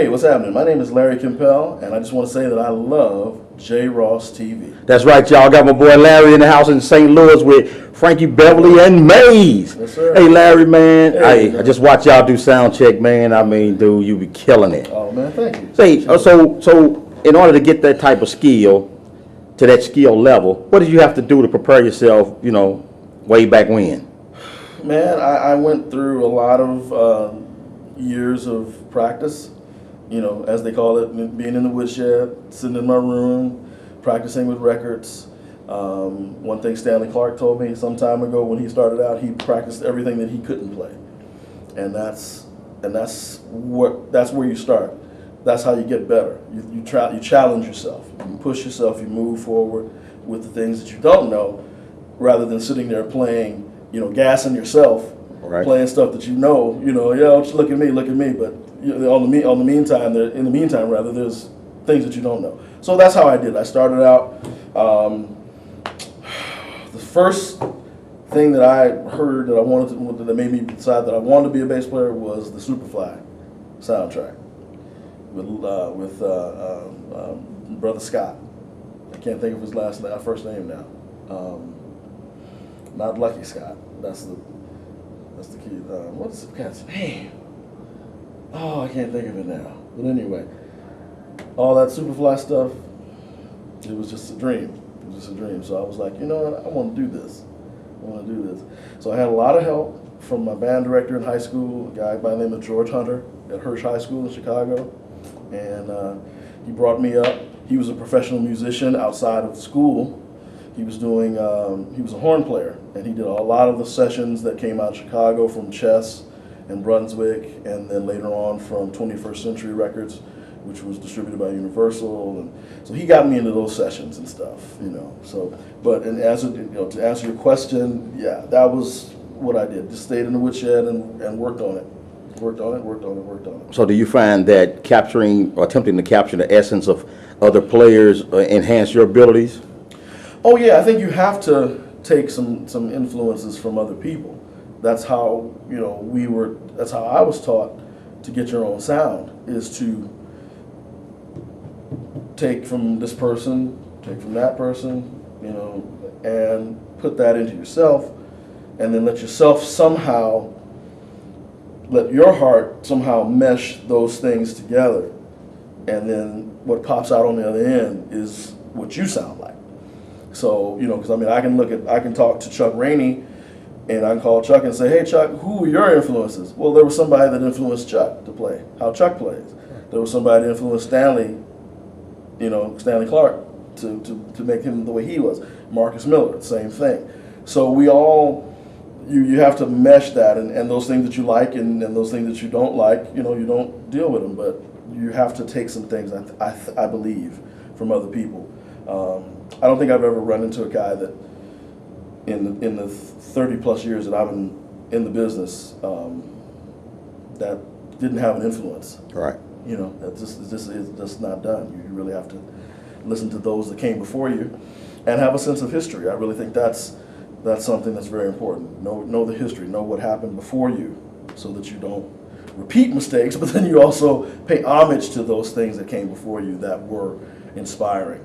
Hey, what's happening? My name is Larry Kimpel, and I just want to say that I love Jross-tv. That's right, y'all. Got my boy Larry in the house in St. Louis with Frankie Beverly and Maze. Yes, sir. Hey, Larry, man. Hey, I just watch y'all do sound check, man. I mean, dude, you be killing it. Oh, man, thank you. Say, so in order to get that type of skill, to that skill level, what did you have to do to prepare yourself, way back when? Man, I went through a lot of years of practice, as they call it, being in the woodshed, sitting in my room, practicing with records. One thing Stanley Clarke told me some time ago when he started out, he practiced everything that he couldn't play, and that's where you start. That's how you get better. You challenge yourself, you push yourself, you move forward with the things that you don't know, rather than sitting there playing, gassing yourself, right, playing stuff that just look at me, but in the meantime, there's things that you don't know. So that's how I did. I started out. The first thing that I heard that made me decide that I wanted to be a bass player was the Superfly soundtrack with Brother Scott. I can't think of his first name now. Not Lucky Scott. That's the key. What's the cat's name? Oh, I can't think of it now. But anyway, all that Superfly stuff, it was just a dream. It was just a dream. So I was like, you know what? I want to do this. So I had a lot of help from my band director in high school, a guy by the name of George Hunter at Hirsch High School in Chicago. And he brought me up. He was a professional musician outside of school. He was doing, he was a horn player, and he did a lot of the sessions that came out of Chicago from Chess and Brunswick, and then later on from 21st Century Records, which was distributed by Universal. And so he got me into those sessions and stuff, So, to answer your question, yeah, that was what I did. Just stayed in the woodshed and worked on it. Worked on it. So do you find that attempting to capture the essence of other players enhance your abilities? Oh yeah, I think you have to take some influences from other people. That's how that's how I was taught to get your own sound, is to take from this person, take from that person, and put that into yourself, and then let your heart somehow mesh those things together, and then what pops out on the other end is what you sound like. So, because I can talk to Chuck Rainey, and I can call Chuck and say, hey Chuck, who were your influences? Well, there was somebody that influenced Chuck to play how Chuck plays. There was somebody that influenced Stanley Clarke to make him the way he was. Marcus Miller, same thing. So you have to mesh that, and those things that you like and those things that you don't like, you don't deal with them, but you have to take some things, I believe, from other people. I don't think I've ever run into a guy that in the 30 plus years that I've been in the business that didn't have an influence. Right. That is just not done. You really have to listen to those that came before you and have a sense of history. I really think that's something that's very important. Know the history, know what happened before you, so that you don't repeat mistakes, but then you also pay homage to those things that came before you that were inspiring,